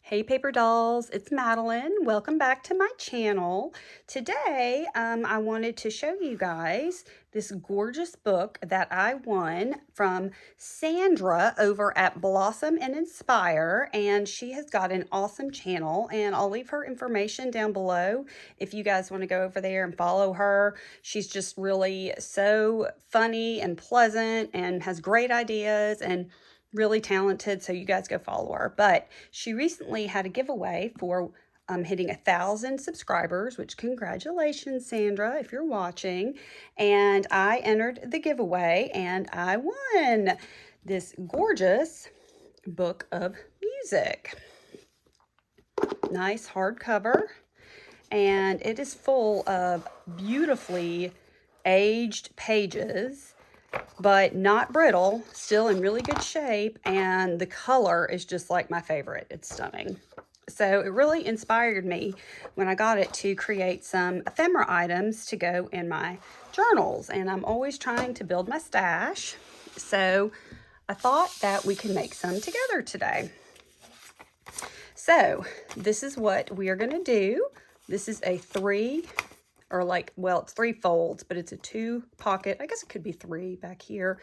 Hey paper dolls, it's Madeline. Welcome back to my channel. Today, I wanted to show you guys this gorgeous book that I won from Sandra over at Blossom and Inspire, and she has got an awesome channel, and I'll leave her information down below if you guys want to go over there and follow her. She's just really so funny and pleasant and has great ideas and really talented, so you guys go follow her. But she recently had a giveaway for hitting 1,000 subscribers, which congratulations, Sandra, if you're watching. And I entered the giveaway and I won this gorgeous book of music. Nice hardcover, and it is full of beautifully aged pages, but not brittle, still in really good shape, and the color is just like my favorite. It's stunning. So it really inspired me when I got it to create some ephemera items to go in my journals, and I'm always trying to build my stash. So I thought that we could make some together today. So this is what we are going to do. This is a it's 3 folds, but it's a 2 pocket. I guess it could be 3 back here.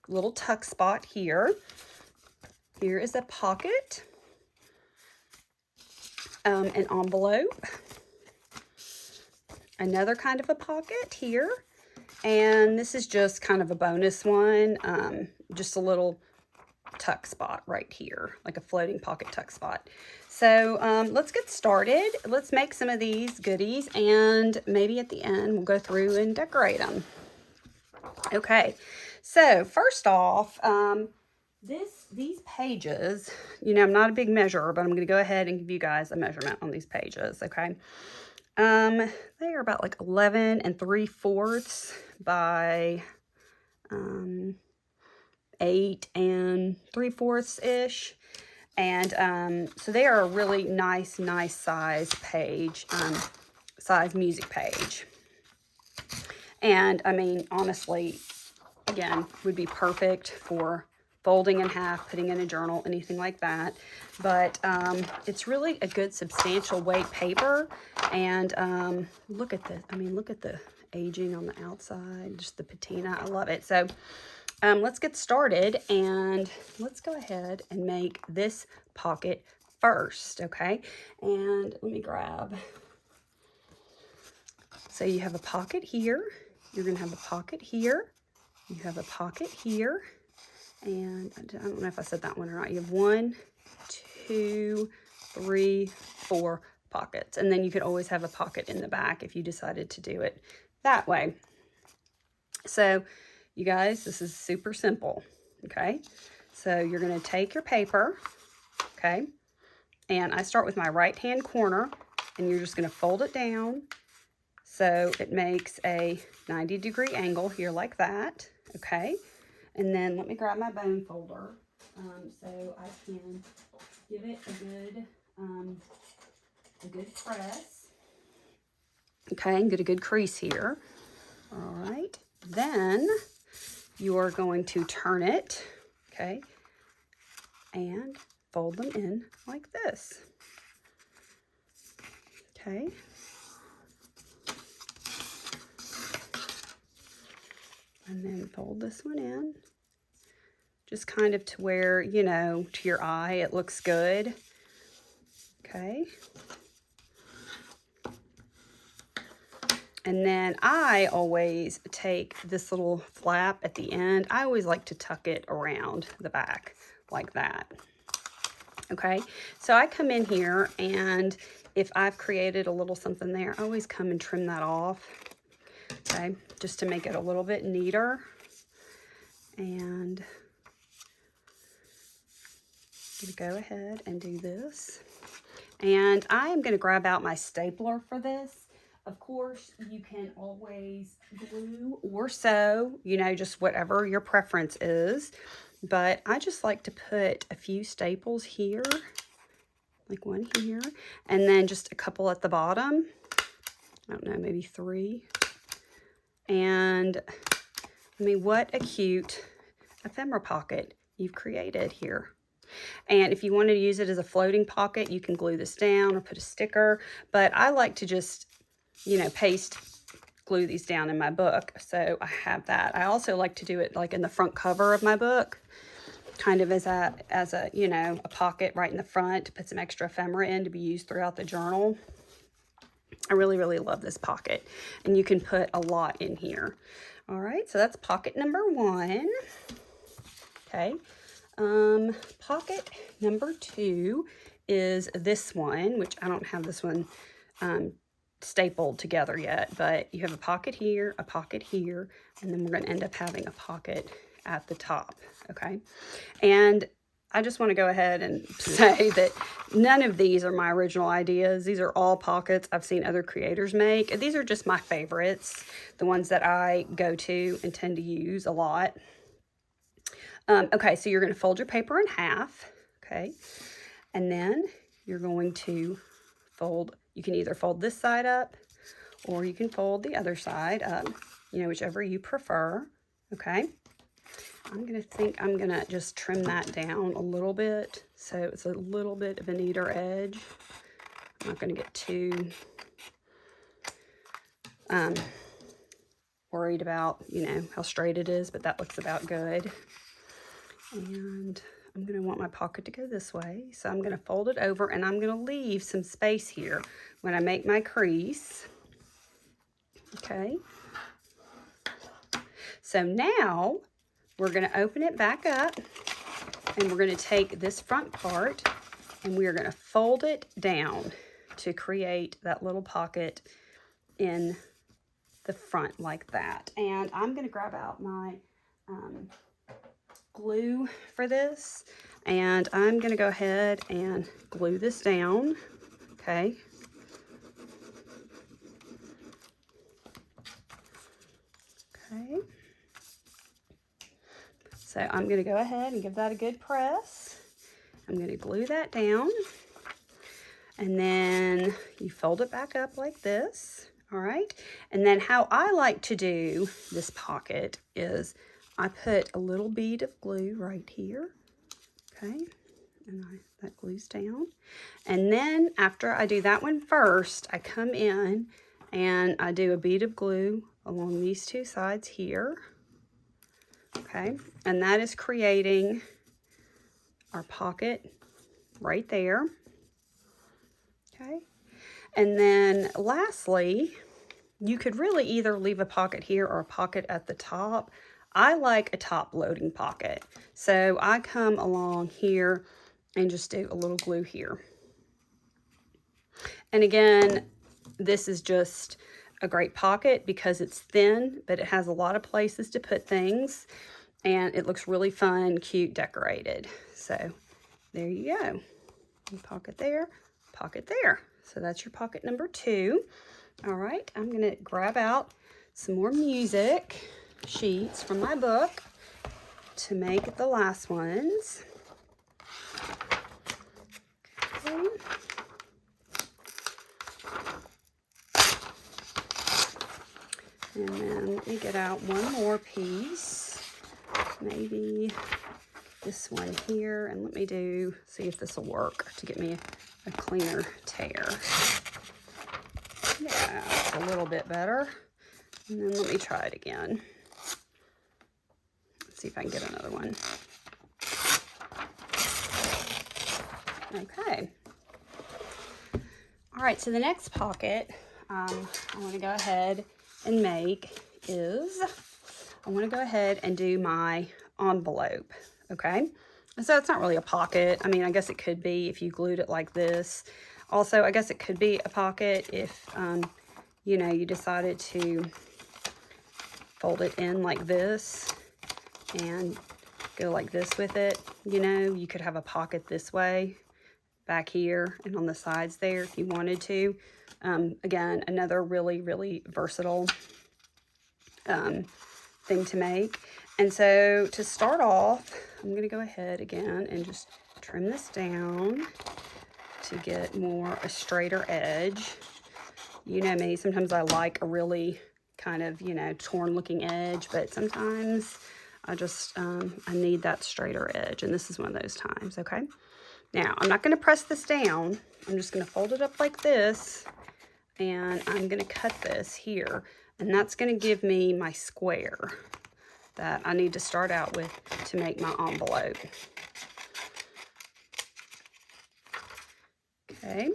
Little tuck spot here. Here is a pocket, an envelope, another kind of a pocket here, and this is just kind of a bonus one, just a little tuck spot right here, like a floating pocket tuck spot. So let's get started. Let's make some of these goodies, and maybe at the end we'll go through and decorate them. Okay, so first off, these pages, I'm not a big measurer, but I'm going to go ahead and give you guys a measurement on these pages, okay? They are about like 11 3/4 by 8 3/4 ish. And so they are a really nice size page, size music page. And I mean, honestly, again, would be perfect for folding in half, putting in a journal, anything like that. But it's really a good substantial weight paper. And look at this. I mean, look at the aging on the outside, just the patina. I love it. So let's get started, and let's go ahead and make this pocket first, okay? And let me grab. So you have a pocket here. You're going to have a pocket here. You have a pocket here. And I don't know if I said that one or not. You have 1, 2, 3, 4 pockets. And then you could always have a pocket in the back if you decided to do it that way. So you guys, this is super simple, okay? So you're going to take your paper, okay? And I start with my right-hand corner, and you're just going to fold it down so it makes a 90-degree angle here like that, okay? And then let me grab my bone folder so I can give it a good press, okay, and get a good crease here. All right, then you are going to turn it, okay, and fold them in like this, okay. And then fold this one in, just kind of to where, to your eye, it looks good, okay. And then I always take this little flap at the end. I always like to tuck it around the back like that. Okay, so I come in here, and if I've created a little something there, I always come and trim that off, okay, just to make it a little bit neater. And I'm going to go ahead and do this. And I am going to grab out my stapler for this. Of course, you can always glue or sew, just whatever your preference is. But I just like to put a few staples here, like one here, and then just a couple at the bottom. I don't know, maybe 3. And I mean, what a cute ephemera pocket you've created here. And if you wanted to use it as a floating pocket, you can glue this down or put a sticker. But I like to just, you know, glue these down in my book. So I have that. I also like to do it like in the front cover of my book, kind of as a you know, a pocket right in the front to put some extra ephemera in to be used throughout the journal. I really, really love this pocket, and you can put a lot in here. All right, so that's pocket number 1. Okay, pocket number 2 is this one, which I don't have this one stapled together yet, but you have a pocket here, and then we're going to end up having a pocket at the top. Okay, and I just want to go ahead and say that none of these are my original ideas. These are all pockets I've seen other creators make. These are just my favorites, the ones that I go to and tend to use a lot. Okay, so you're going to fold your paper in half, okay? And then you're going to fold, you can either fold this side up or you can fold the other side up, you know, whichever you prefer, okay? I'm going to just trim that down a little bit so it's a little bit of a neater edge. I'm not going to get too worried about, you know, how straight it is, but that looks about good. And I'm going to want my pocket to go this way. So I'm going to fold it over, and I'm going to leave some space here when I make my crease. Okay. So now we're going to open it back up, and we're going to take this front part and we are going to fold it down to create that little pocket in the front like that. And I'm going to grab out my glue for this, and I'm going to go ahead and glue this down. Okay. Okay. So I'm going to go ahead and give that a good press. I'm going to glue that down, and then you fold it back up like this. All right. And then how I like to do this pocket is I put a little bead of glue right here. Okay. And that glues down. And then after I do that one first, I come in and I do a bead of glue along these two sides here. Okay, and that is creating our pocket right there. Okay, and then lastly, you could really either leave a pocket here or a pocket at the top. I like a top loading pocket, so I come along here and just do a little glue here. And again, this is just a great pocket because it's thin, but it has a lot of places to put things, and it looks really fun, cute, decorated. So there you go. Pocket there, pocket there. So that's your pocket number 2. All right, I'm going to grab out some more music sheets from my book to make the last ones. Okay. And then let me get out one more piece, maybe this one here, and let me see if this will work to get me a cleaner tear. Yeah, it's a little bit better. And then let me try it again. Let's see if I can get another one. Okay. All right, so the next pocket I want to go ahead and make is I want to go ahead and do my envelope. Okay, so it's not really a pocket. I mean, I guess it could be if you glued it like this. Also, I guess it could be a pocket if you know, you decided to fold it in like this and go like this with it. You know, you could have a pocket this way back here and on the sides there if you wanted to. Again, another really, really versatile thing to make. And so to start off, I'm going to go ahead again and just trim this down to get a straighter edge. You know me, sometimes I like a really kind of, you know, torn looking edge, but sometimes I need that straighter edge, and this is one of those times, okay? Now, I'm not going to press this down. I'm just going to fold it up like this, and I'm going to cut this here, and that's going to give me my square that I need to start out with to make my envelope. Okay.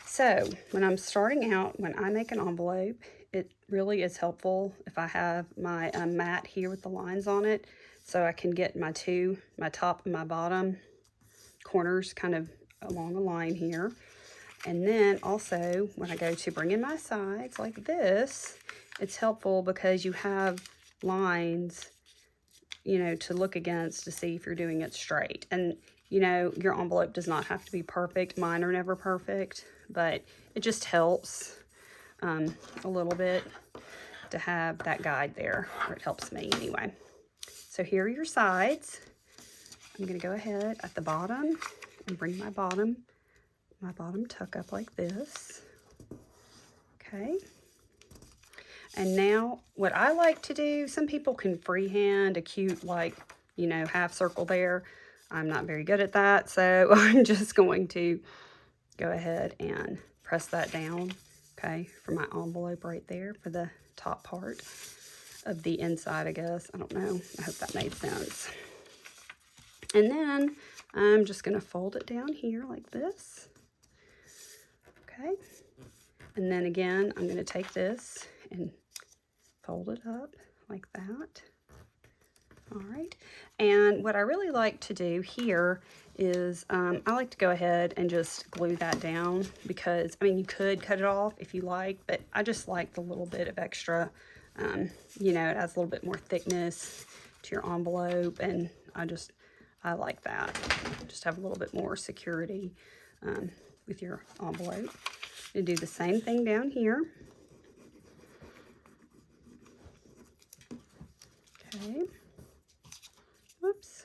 So when I'm starting out, when I make an envelope, it really is helpful if I have my mat here with the lines on it, so I can get my top and my bottom corners kind of along a line here. And then also when I go to bring in my sides like this, it's helpful because you have lines, you know, to look against to see if you're doing it straight. And you know, your envelope does not have to be perfect. Mine are never perfect, but it just helps a little bit to have that guide there, or it helps me anyway. So here are your sides. I'm going to go ahead at the bottom and bring my bottom tuck up like this. Okay. And now what I like to do, some people can freehand a cute, like, you know, half circle there. I'm not very good at that, so I'm just going to go ahead and press that down, okay, for my envelope right there for the top part of the inside, I guess. I don't know. I hope that made sense. And then I'm just going to fold it down here like this, okay? And then again, I'm going to take this and fold it up like that. All right, and what I really like to do here is I like to go ahead and just glue that down, because, I mean, you could cut it off if you like, but I just like the little bit of extra, you know, it adds a little bit more thickness to your envelope, and I like that. Just have a little bit more security with your envelope. You do the same thing down here. Okay. Whoops.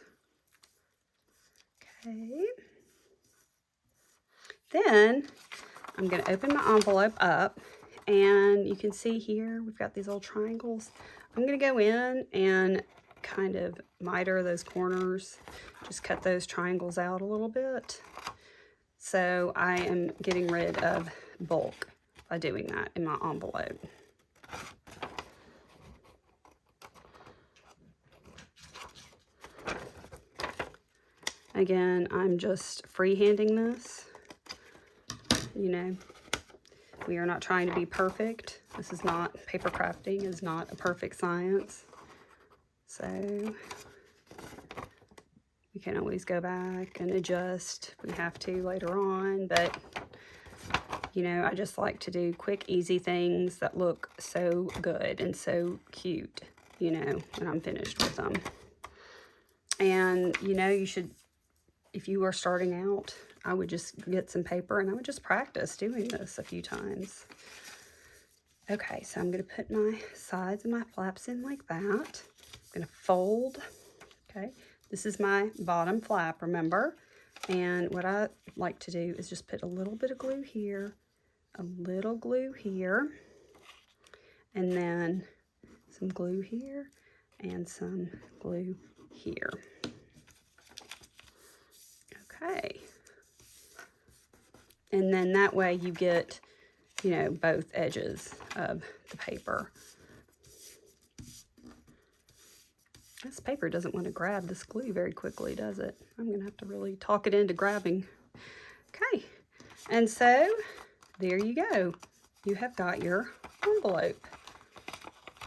Okay. Then I'm going to open my envelope up, and you can see here we've got these little triangles. I'm going to go in and kind of miter those corners, just cut those triangles out a little bit. So I am getting rid of bulk by doing that in my envelope. Again, I'm just freehanding this. You know, we are not trying to be perfect. This is not, paper crafting is not a perfect science. So we can always go back and adjust if we have to later on. But, you know, I just like to do quick, easy things that look so good and so cute, you know, when I'm finished with them. And, you know, you should, if you are starting out, I would just get some paper and I would just practice doing this a few times. Okay, so I'm going to put my sides and my flaps in like that. I'm going to fold. Okay, this is my bottom flap, remember? And what I like to do is just put a little bit of glue here, a little glue here, and then some glue here and some glue here. Okay. And then that way you get, you know, both edges of the paper. This paper doesn't want to grab this glue very quickly, does it? I'm going to have to really talk it into grabbing. Okay. And so there you go. You have got your envelope.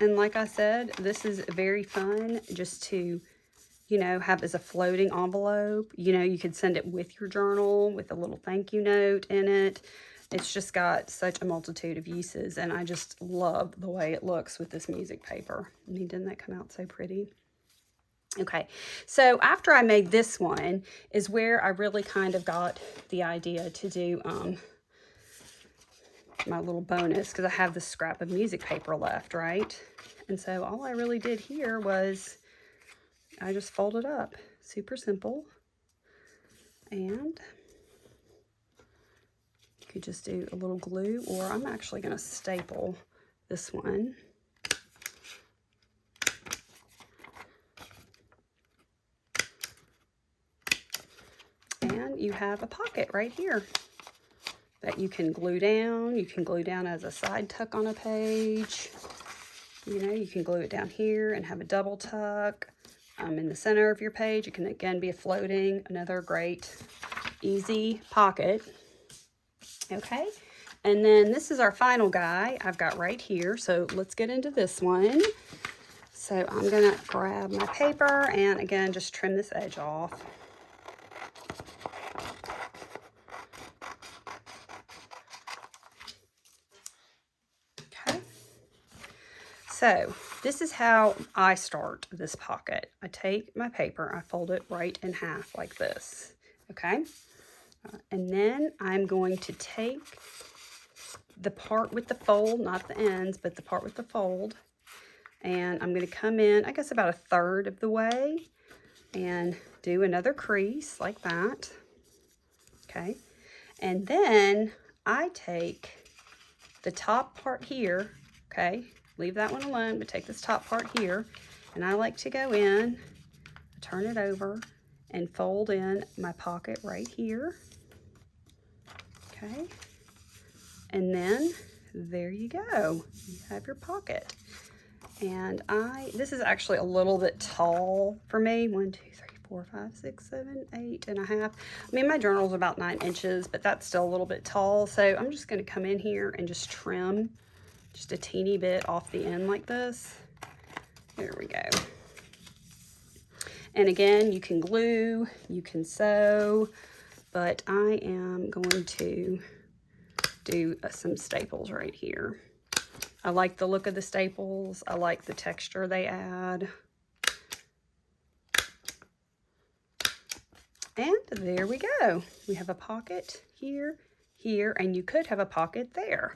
And like I said, this is very fun just to, you know, have as a floating envelope. You know, you could send it with your journal with a little thank you note in it. It's just got such a multitude of uses, and I just love the way it looks with this music paper. I mean, didn't that come out so pretty? Okay, so after I made this one is where I really kind of got the idea to do my little bonus, because I have this scrap of music paper left, right? And so all I really did here was I just folded up, super simple. And you could just do a little glue, or I'm actually going to staple this one. And you have a pocket right here that you can glue down. You can glue down as a side tuck on a page. You know, you can glue it down here and have a double tuck. In the center of your page, it can again be a floating, another great, easy pocket. Okay, and then this is our final guy I've got right here. So let's get into this one. So I'm gonna grab my paper and again, just trim this edge off. Okay, so this is how I start this pocket. I take my paper, I fold it right in half like this, okay? And then I'm going to take the part with the fold, not the ends, but the part with the fold, and I'm going to come in, I guess about 1/3 of the way, and do another crease like that, okay? And then I take the top part here, okay? Leave that one alone, but take this top part here, and I like to go in, turn it over, and fold in my pocket right here, okay? And then there you go, you have your pocket. And this is actually a little bit tall for me. 1, 2, 3, 4, 5, 6, 7, 8.5. I mean, my journal's about 9 inches, but that's still a little bit tall. So I'm just gonna come in here and just trim just a teeny bit off the end like this. There we go. And again, you can glue, you can sew, but I am going to do some staples right here. I like the look of the staples. I like the texture they add. And there we go. We have a pocket here, here, and you could have a pocket there.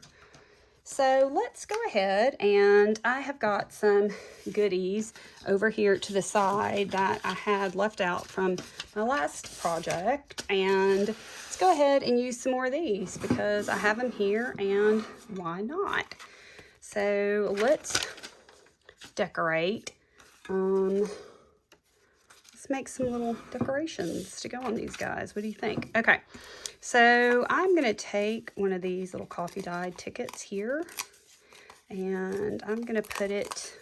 So let's go ahead, and I have got some goodies over here to the side that I had left out from my last project, and let's go ahead and use some more of these because I have them here, and why not? So let's decorate. Let's make some little decorations to go on these guys. What do you think? Okay, so I'm gonna take one of these little coffee dyed tickets here, and I'm gonna put it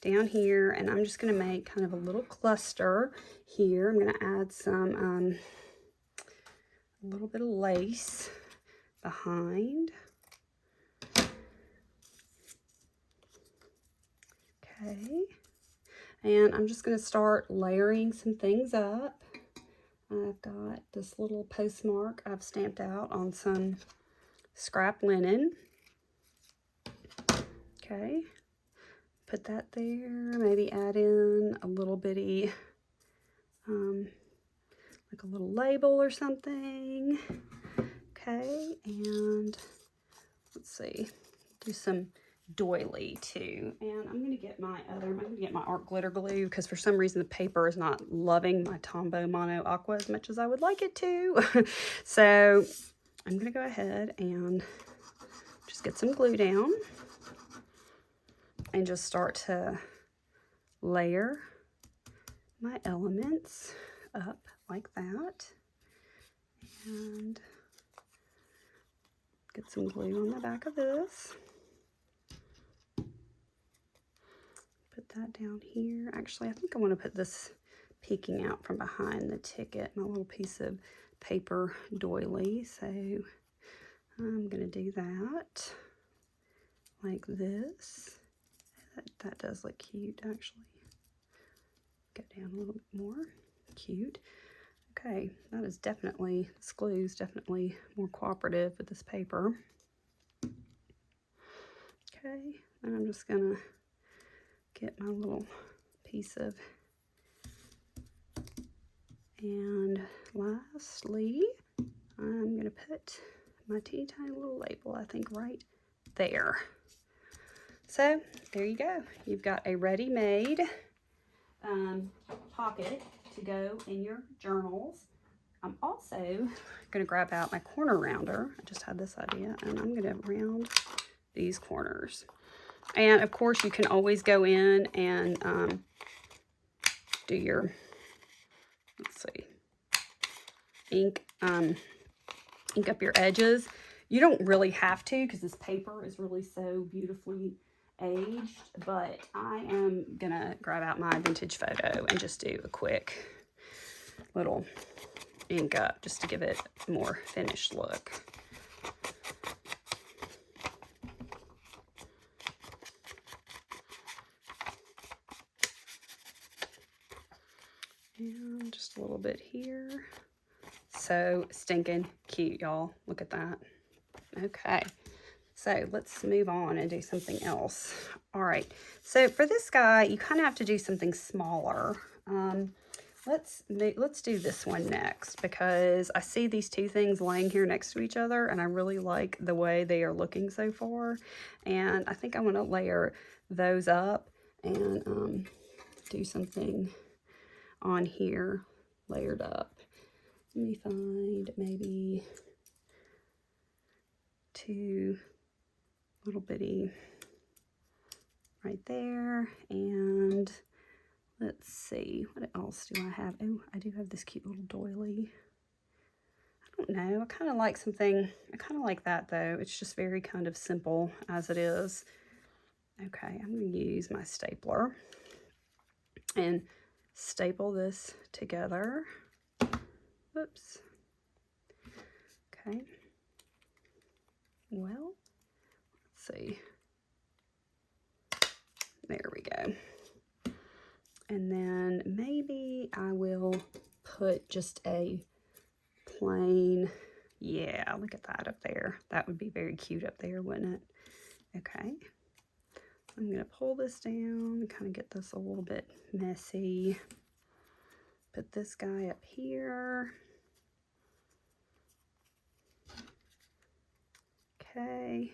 down here, and I'm just gonna make kind of a little cluster here. I'm gonna add some, a little bit of lace behind. Okay, and I'm just going to start layering some things up. I've got this little postmark I've stamped out on some scrap linen. Okay, put that there, maybe add in a little bitty, like a little label or something. Okay, and let's see, do some doily too, and I'm gonna get my art glitter glue because for some reason the paper is not loving my Tombow Mono Aqua as much as I would like it to. So I'm gonna go ahead and just get some glue down and just start to layer my elements up like that, and get some glue on the back of this. Put that down here. Actually, I think I want to put this peeking out from behind the ticket, my little piece of paper doily. So I'm going to do that like this. That does look cute, actually. Get down a little bit more. Cute. Okay, that is definitely, this glue is definitely more cooperative with this paper. Okay, and I'm just going to get my little piece of, and lastly, I'm going to put my teeny tiny little label, I think, right there. So there you go. You've got a ready-made pocket to go in your journals. I'm also going to grab out my corner rounder. I just had this idea, and I'm going to round these corners. And of course you can always go in and do your, let's see, ink up your edges. You don't really have to because this paper is really so beautifully aged, but I am gonna grab out my vintage photo and just do a quick little ink up just to give it a more finished look. And just a little bit here. So stinking cute, y'all. Look at that. Okay, so let's move on and do something else. All right, so for this guy, you kind of have to do something smaller. Let's do this one next because I see these two things laying here next to each other and I really like the way they are looking so far. And I think I want to layer those up and do something on here layered up. Let me find maybe two little bitty right there, and let's see, what else do I have? Oh, I do have this cute little doily. I don't know, I kind of like something, I kind of like that though. It's just very kind of simple as it is. Okay, I'm going to use my stapler and staple this together. Whoops. Okay. Well, let's see. There we go. And then maybe I will put just a plain, yeah, look at that up there. That would be very cute up there, wouldn't it? Okay. I'm going to pull this down, kind of get this a little bit messy. Put this guy up here. Okay.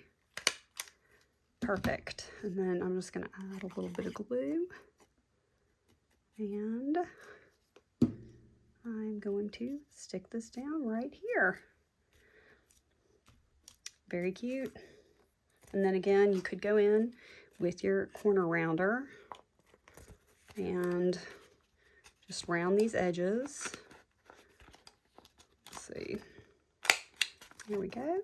Perfect. And then I'm just going to add a little bit of glue. And I'm going to stick this down right here. Very cute. And then again, you could go in with your corner rounder and just round these edges. Let's see. Here we go.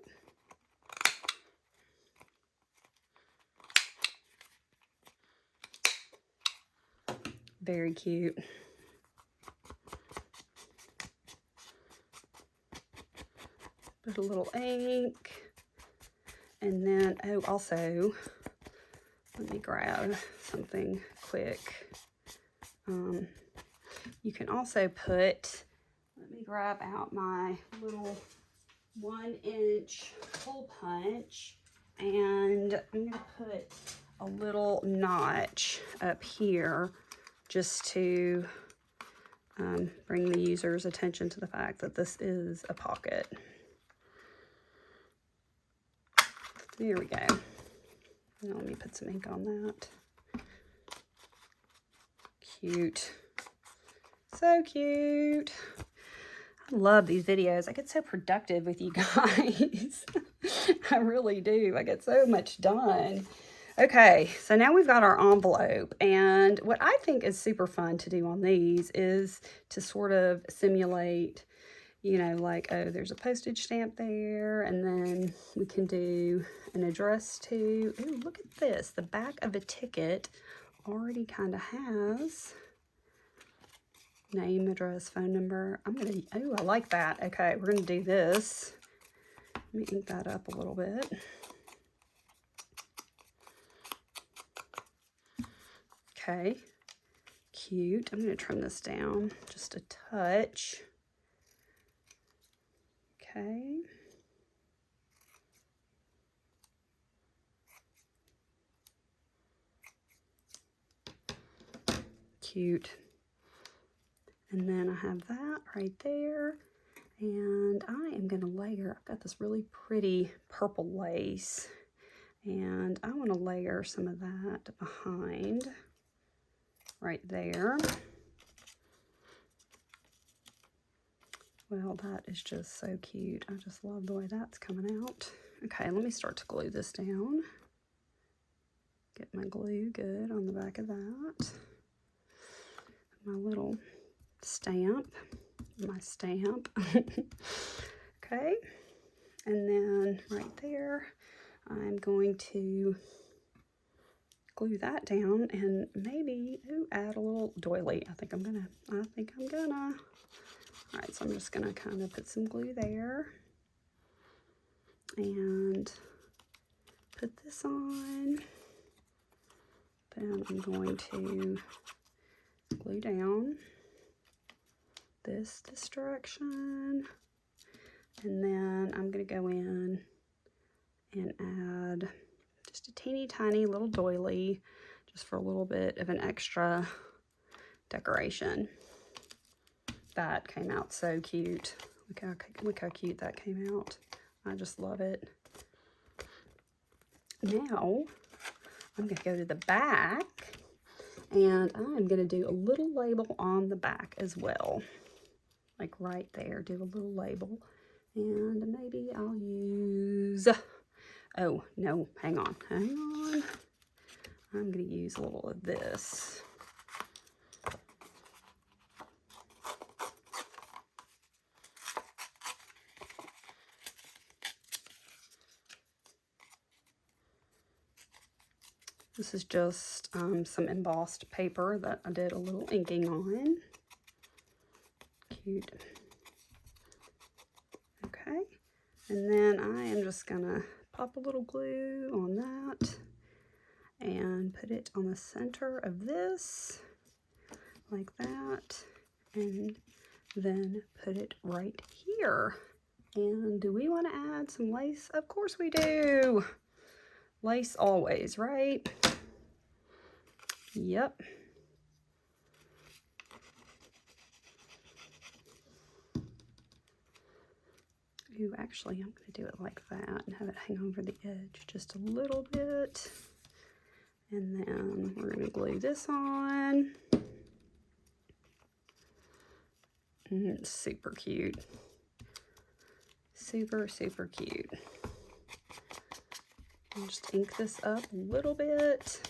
Very cute. Put a little ink. And then, oh, also, let me grab something quick. You can also put, let me grab out my little 1-inch hole punch, and I'm going to put a little notch up here just to bring the user's attention to the fact that this is a pocket. There we go. Now let me put some ink on that. Cute. So cute. I love these videos. I get so productive with you guys. I really do. I get so much done. Okay, so now we've got our envelope, and what I think is super fun to do on these is to sort of simulate, you know, like, oh, there's a postage stamp there, and then we can do an address to, ooh, look at this. The back of a ticket already kind of has name, address, phone number. I'm gonna, oh, I like that. Okay, we're gonna do this. Let me ink that up a little bit. Okay, cute. I'm gonna trim this down just a touch. Okay. Cute. And then I have that right there. And I am going to layer, I've got this really pretty purple lace. And I want to layer some of that behind right there. Well, that is just so cute. I just love the way that's coming out. Okay, let me start to glue this down. Get my glue good on the back of that. My little stamp, my stamp. Okay, and then right there, I'm going to glue that down and maybe add a little doily. I think I'm gonna. All right, so I'm just gonna kind of put some glue there and put this on. Then I'm going to glue down this direction, and then I'm going to go in and add just a teeny tiny little doily just for a little bit of an extra decoration. That came out so cute. Look how cute that came out. I just love it. Now I'm going to go to the back, and I'm going to do a little label on the back as well. Like right there, do a little label. And maybe I'll use, oh no, hang on. I'm going to use a little of this. This is just some embossed paper that I did a little inking on. Cute. Okay, and then I am just gonna pop a little glue on that and put it on the center of this, like that, and then put it right here. And do we want to add some lace? Of course we do. Lace always, right? Yep. Ooh, actually, I'm going to do it like that and have it hang over the edge just a little bit. And then we're going to glue this on. It's super cute. Super, super cute. I'll just ink this up a little bit.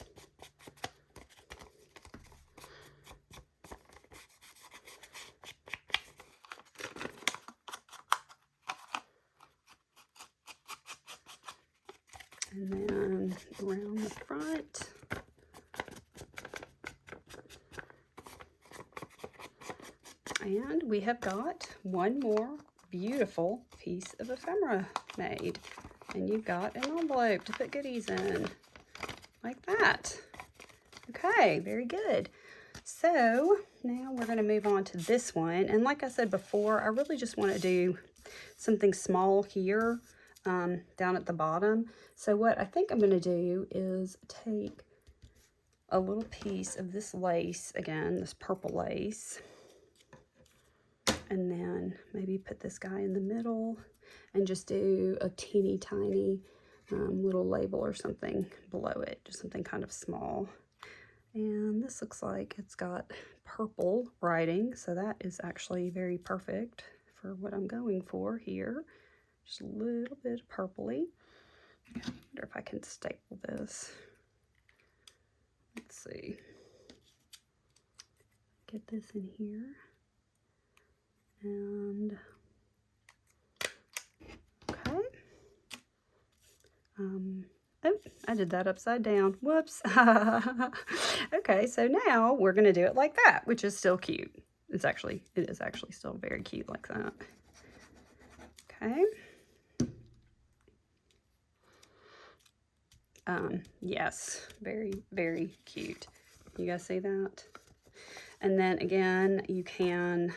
And then around the front. And we have got one more beautiful piece of ephemera made. And you've got an envelope to put goodies in, like that. Okay, very good. So now we're going to move on to this one. And like I said before, I really just want to do something small here down at the bottom. So what I think I'm going to do is take a little piece of this lace, again, this purple lace, and then maybe put this guy in the middle and just do a teeny tiny little label or something below it, just something kind of small. And this looks like it's got purple writing, so that is actually very perfect for what I'm going for here. Just a little bit of purpley. I wonder if I can staple this. Let's see. Get this in here. And okay. Oh, I did that upside down. Whoops. Okay, so now we're going to do it like that, which is still cute. It is actually still very cute like that. Okay. Yes, very, very cute. You guys see that? And then again, you can,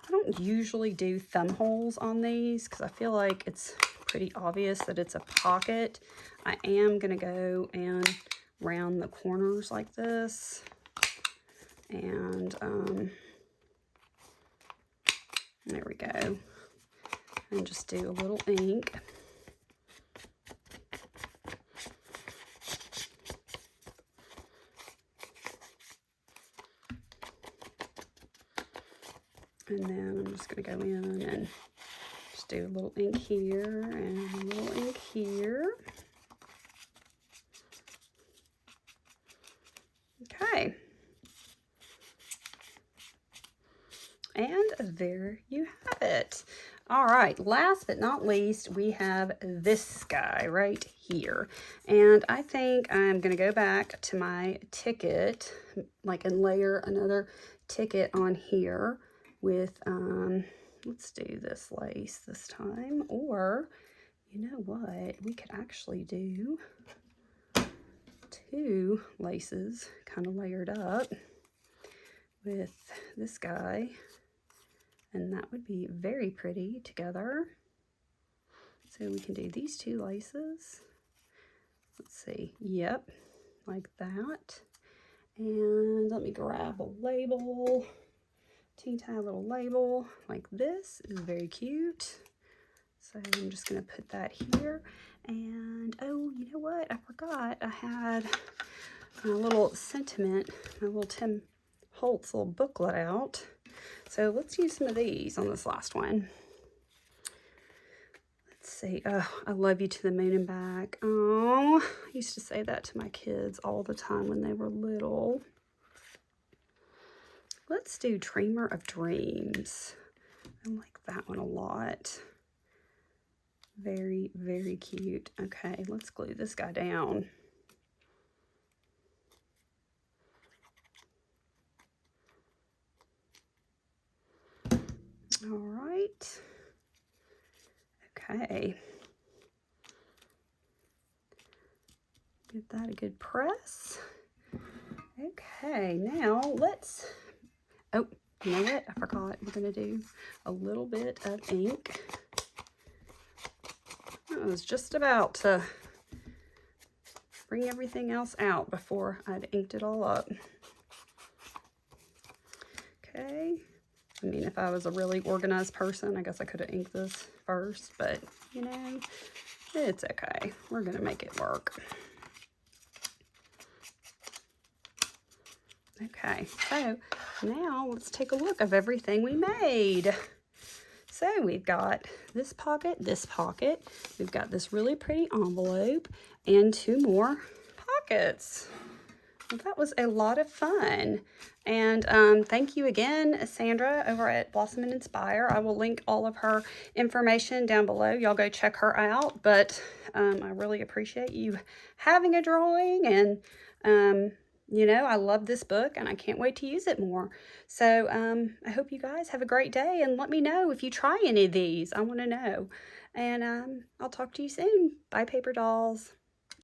I don't usually do thumb holes on these because I feel like it's pretty obvious that it's a pocket. I am going to go and round the corners like this. And there we go. And just do a little ink. And then I'm just going to go in and just do a little ink here and a little ink here. And there you have it. All right, last but not least, we have this guy right here. And I think I'm going to go back to my ticket, and layer another ticket on here with, let's do this lace this time. Or, you know what, we could actually do 2 laces kind of layered up with this guy, and that would be very pretty together. So we can do these 2 laces. Let's see, yep, like that. And let me grab a label, teeny tiny little label like this. Is very cute. So I'm just gonna put that here. And oh, you know what, I forgot I had a little sentiment, my little Tim Holtz little booklet out. So let's use some of these on this last one. Let's see. Oh, I love you to the moon and back. Oh, I used to say that to my kids all the time when they were little. Let's do Dreamer of Dreams. I like that one a lot. Very, very cute. Okay, let's glue this guy down. All right. Okay. Give that a good press. Okay, now let's, oh, you know what? I forgot. We're going to do a little bit of ink. I was just about to bring everything else out before I'd inked it all up. Okay. I mean, if I was a really organized person, I guess I could have inked this first, but, you know, it's okay. We're going to make it work. Okay, so now let's take a look of everything we made. So we've got this pocket, we've got this really pretty envelope, and 2 more pockets. Well, that was a lot of fun. And thank you again, Sandra, over at Blossom and Inspire. I will link all of her information down below. Y'all go check her out. But I really appreciate you having a drawing. And, you know, I love this book and I can't wait to use it more. So I hope you guys have a great day. And let me know if you try any of these. I want to know. And I'll talk to you soon. Bye, paper dolls.